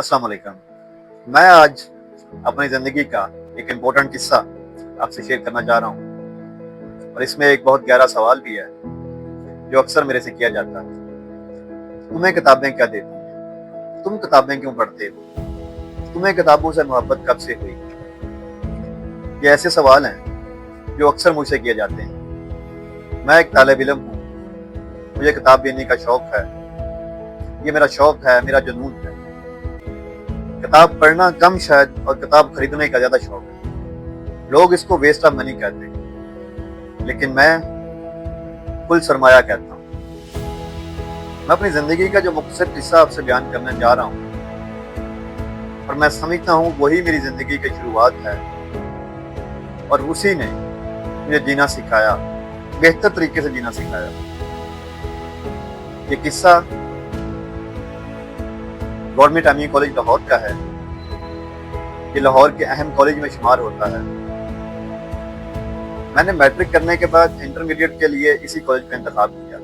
अस्सलाम वालेकुम। मैं आज अपनी ज़िंदगी का एक इम्पोर्टेंट किस्सा आपसे शेयर करना चाह रहा हूँ और इसमें एक बहुत गहरा सवाल भी है जो अक्सर मेरे से किया जाता है। तुम्हें किताबें क्या देती हैं? तुम किताबें क्यों पढ़ते हो? तुम्हें किताबों से मोहब्बत कब से हुई? ये ऐसे सवाल हैं जो अक्सर मुझसे किए जाते हैं। मैं एक तालिब इल्म हूँ, मुझे किताब पढ़ने का शौक है। ये मेरा शौक है, मेरा जुनून है। किताब पढ़ना कम शायद और किताब खरीदने का ज़्यादा शौक है। लोग इसको वेस्ट ऑफ मनी कहते हैं, लेकिन मैं कुल सरमाया कहता हूँ। मैं अपनी ज़िंदगी का जो मुख्तसर किस्सा आपसे बयान करने जा रहा हूँ और मैं समझता हूँ वही मेरी ज़िंदगी की शुरुआत है और उसी ने मुझे जीना सिखाया, बेहतर तरीके से जीना सिखाया। ये किस्सा गवर्नमेंट एमई कॉलेज लाहौर का है। ये लाहौर के अहम कॉलेज में शुमार होता है। मैंने मैट्रिक करने के बाद इंटरमीडिएट के लिए इसी कॉलेज का इंतखाब किया।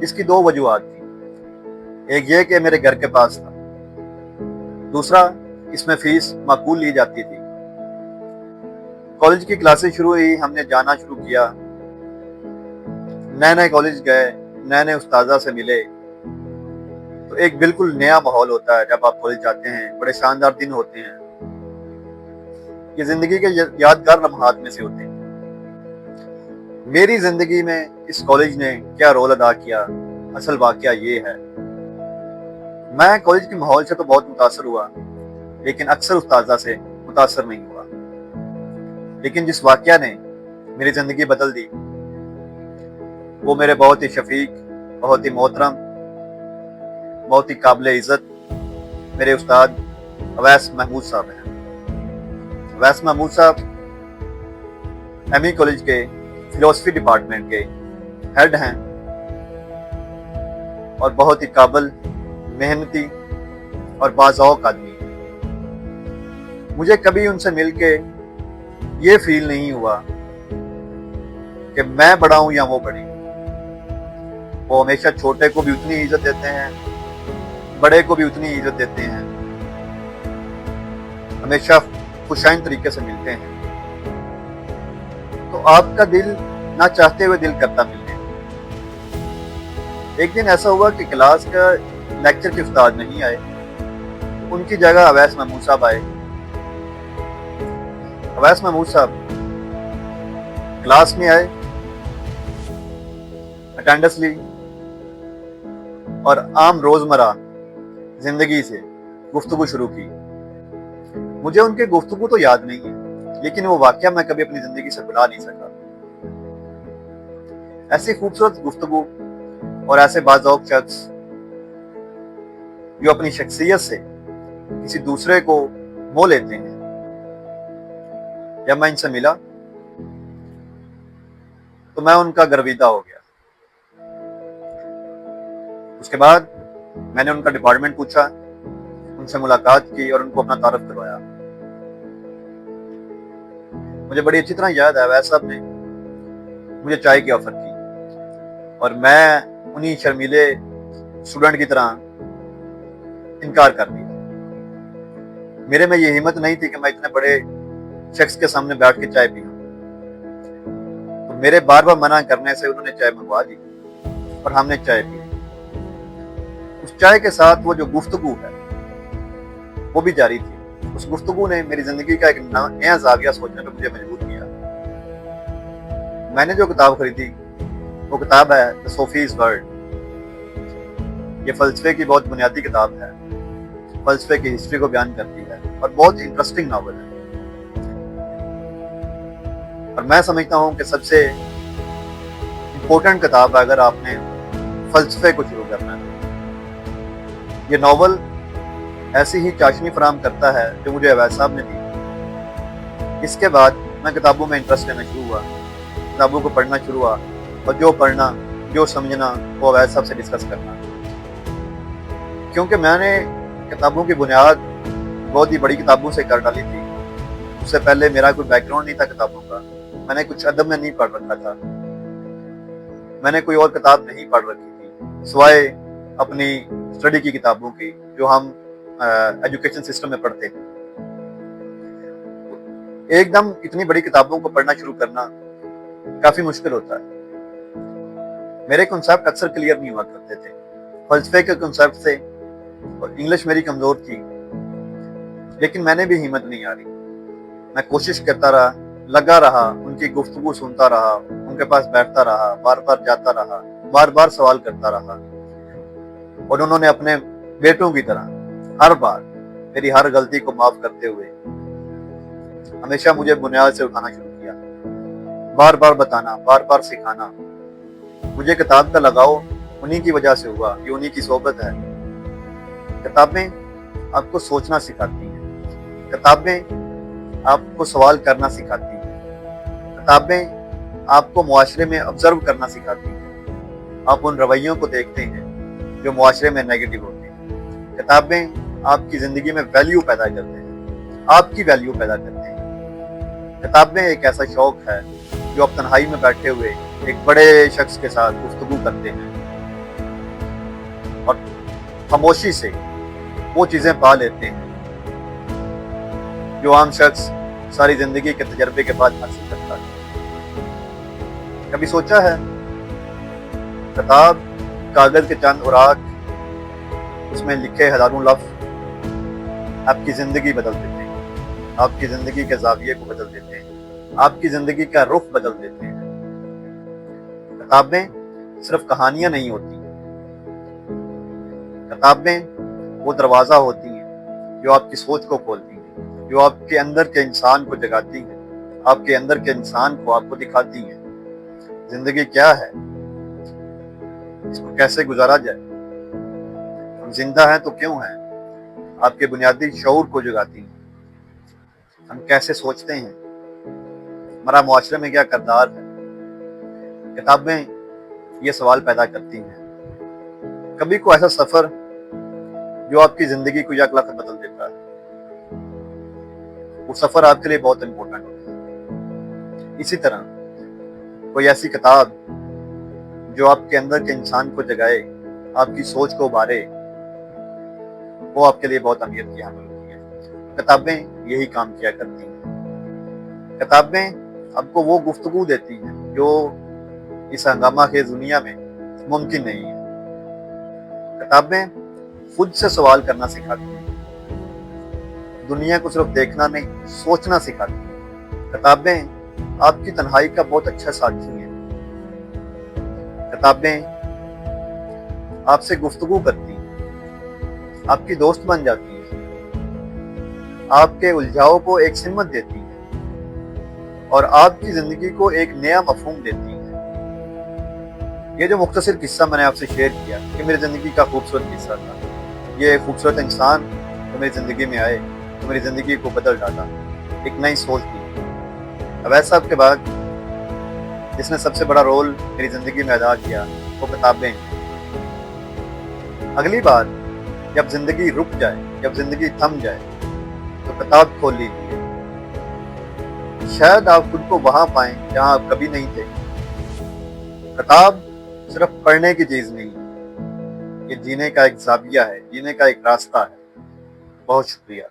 इसकी दो वजूहात थी। एक ये कि मेरे घर के पास था, दूसरा इसमें फीस माकूल ली जाती थी। कॉलेज की क्लासेस शुरू हुई, हमने जाना शुरू किया, नए नए कॉलेज गए, नए नए उस्तादा से मिले, तो एक बिल्कुल नया माहौल होता है जब आप कॉलेज जाते हैं। बड़े शानदार दिन होते हैं, ये जिंदगी के यादगार लम्हात में से होते हैं। मेरी जिंदगी में इस कॉलेज ने क्या रोल अदा किया, असल वाकया ये है। मैं कॉलेज के माहौल से तो बहुत मुतासर हुआ, लेकिन अक्सर उस्तादा से मुतासर नहीं हुआ। लेकिन जिस वाकया ने मेरी जिंदगी बदल दी वो मेरे बहुत ही शफीक, बहुत ही मोहतरम, बहुत ही काबिल इज़्ज़त मेरे उस्ताद अवैस महमूद साहब हैं। अवैस महमूद साहब एमई कॉलेज के फिलोसफी डिपार्टमेंट के हेड हैं और बहुत ही काबिल, मेहनती और बाज़ौक़ आदमी। मुझे कभी उनसे मिलके ये फील नहीं हुआ कि मैं बड़ा हूं या वो बड़ी। वो हमेशा छोटे को भी उतनी इज्जत देते हैं, बड़े को भी उतनी इज्जत देते हैं, हमेशा खुशाइन तरीके से मिलते हैं। तो आपका दिल ना चाहते हुए दिल करता मिलने। एक दिन ऐसा हुआ कि क्लास का लेक्चर के उस्ताद नहीं आए, उनकी जगह अवैस महमूद साहब आए। अवैस महमूद साहब क्लास में आए, अटेंडेंस ली और आम रोजमर्रा जिंदगी से गुफ्तगू शुरू की। मुझे उनके गुफ्तगू तो याद नहीं है, लेकिन वो वाकया मैं कभी अपनी जिंदगी से भुला नहीं सका। ऐसी खूबसूरत गुफ्तगू और ऐसे बाज़ौक़ शख्स जो अपनी शख्सियत से किसी दूसरे को मोह लेते हैं। जब मैं इनसे मिला तो मैं उनका गर्विदा हो गया। उसके बाद मैंने उनका डिपार्टमेंट पूछा, उनसे मुलाकात की और उनको अपना तारुफ करवाया। मुझे बड़ी अच्छी तरह याद है, अवैस साहब ने मुझे चाय की ऑफर की और मैं उन्हीं शर्मीले स्टूडेंट की तरह इनकार कर दिया। मेरे में ये हिम्मत नहीं थी कि मैं इतने बड़े शख्स के सामने बैठ के चाय पीऊं। तो मेरे बार बार मना करने से उन्होंने चाय मंगवा दी और हमने चाय पी। उस चाय के साथ वो जो गुफ्तगू है वो भी जारी थी। उस गुफ्तगू ने मेरी जिंदगी का एक नया ज़ाविया सोचने पर मुझे मजबूर किया। मैंने जो किताब खरीदी वो किताब है द सोफीज वर्ल्ड। ये फलसफे की बहुत बुनियादी किताब है, फलसफे की हिस्ट्री को बयान करती है और बहुत इंटरेस्टिंग नावल है। और मैं समझता हूँ कि सबसे इम्पोर्टेंट किताब है अगर आपने फलसफे को शुरू करना है। ये नावल ऐसी ही चाशनी फराहम करता है जो मुझे अवैस साहब ने दी। इसके बाद मैं किताबों में इंटरेस्ट लेना शुरू हुआ, किताबों को पढ़ना शुरू हुआ और जो पढ़ना, जो समझना वो अवैस साहब से डिस्कस करना। क्योंकि मैंने किताबों की बुनियाद बहुत ही बड़ी किताबों से कर डाली थी। उससे पहले मेरा कोई बैकग्राउंड नहीं था किताबों का। मैंने कुछ अदब में नहीं पढ़ रखा था, मैंने कोई और किताब नहीं पढ़ रखी थी सिवाय अपनी स्टडी की किताबों की, जो हम एजुकेशन सिस्टम में पढ़ते हैं। एकदम इतनी बड़ी किताबों को पढ़ना शुरू करना काफी मुश्किल होता है। मेरे कॉन्सेप्ट अक्सर क्लियर नहीं हुआ करते थे, फलसफे के कॉन्सेप्ट थे और इंग्लिश मेरी कमजोर थी, लेकिन मैंने भी हिम्मत नहीं हारी। मैं कोशिश करता रहा, लगा रहा, उनकी गुफ्तगू सुनता रहा, उनके पास बैठता रहा, बार बार जाता रहा, बार बार सवाल करता रहा, और उन्होंने अपने बेटों की तरह हर बार मेरी हर गलती को माफ करते हुए हमेशा मुझे बुनियाद से उठाना शुरू किया, बार बार बताना, बार बार सिखाना। मुझे किताब का लगाव उन्हीं की वजह से हुआ, ये उन्हीं की सोबत है। किताबें आपको सोचना सिखाती हैं, किताबें आपको सवाल करना सिखाती हैं, किताबें आपको मुआशरे में ऑब्जर्व करना सिखाती हैं। आप उन रवैयों को देखते हैं जो मुआशरे में नेगेटिव होते हैं। किताबें आपकी ज़िंदगी में वैल्यू पैदा करते हैं, आपकी वैल्यू पैदा करते हैं। किताबें एक ऐसा शौक है जो आप तन्हाई में बैठे हुए एक बड़े शख्स के साथ गुफ्तगू करते हैं और खामोशी से वो चीज़ें पा लेते हैं जो आम शख्स सारी जिंदगी के तजर्बे के बाद हासिल करता है। कभी सोचा है किताब कागज के चंद औराक, उसमें लिखे हजारों लफ्ज आपकी जिंदगी बदल देते हैं, आपकी जिंदगी के जाविये को बदल देते हैं, आपकी जिंदगी का रुख बदल देते हैं। किताबें सिर्फ कहानियां नहीं होती, किताबें वो दरवाजा होती हैं जो आपकी सोच को खोलती हैं, जो आपके अंदर के इंसान को जगाती हैं, आपके अंदर के इंसान को आपको दिखाती हैं जिंदगी क्या है, इसको कैसे गुजारा जाए, हम जिंदा हैं तो क्यों हैं, आपके बुनियादी शऊर को जगाती हैं। हम कैसे सोचते हैं, हमारा मुआशरे में क्या किरदार है, किताबें ये सवाल पैदा करती हैं। कभी को ऐसा सफर जो आपकी जिंदगी को यक लख्त बदल देता है, वो सफर आपके लिए बहुत इंपॉर्टेंट होता है। इसी तरह कोई ऐसी किताब जो आपके अंदर के इंसान को जगाए, आपकी सोच को उभारे, वो आपके लिए बहुत अहमियत की हामिल होती है। किताबें यही काम किया करती हैं। किताबें आपको वो गुफ्तगू देती हैं जो इस हंगामा खेज दुनिया में मुमकिन नहीं है। किताबें खुद से सवाल करना सिखाती हैं, दुनिया को सिर्फ देखना नहीं, सोचना सिखाती हैं। किताबें आपकी तन्हाई का बहुत अच्छा साथी हैं। किताबें आपसे गुफ्तगू करती हैं, आपकी दोस्त बन जाती हैं, आपके उलझाव को एक सिमत देती हैं और आपकी जिंदगी को एक नया मफहूम देती हैं। ये जो मुख्तसर किस्सा मैंने आपसे शेयर किया, कि मेरी जिंदगी का खूबसूरत किस्सा था। ये खूबसूरत इंसान जो मेरी जिंदगी में आए, तो मेरी जिंदगी को बदल डाला, एक नई सोच दी। अवैध साहब के बाद जिसने सबसे बड़ा रोल मेरी जिंदगी में अदा किया वो किताबें हैं। अगली बार जब जिंदगी रुक जाए, जब जिंदगी थम जाए, तो किताब खोल लीजिए, शायद आप खुद को वहां पाएं जहां आप कभी नहीं थे। किताब सिर्फ पढ़ने की चीज नहीं, ये जीने का एक ज़ाविया है, जीने का एक रास्ता है। बहुत शुक्रिया।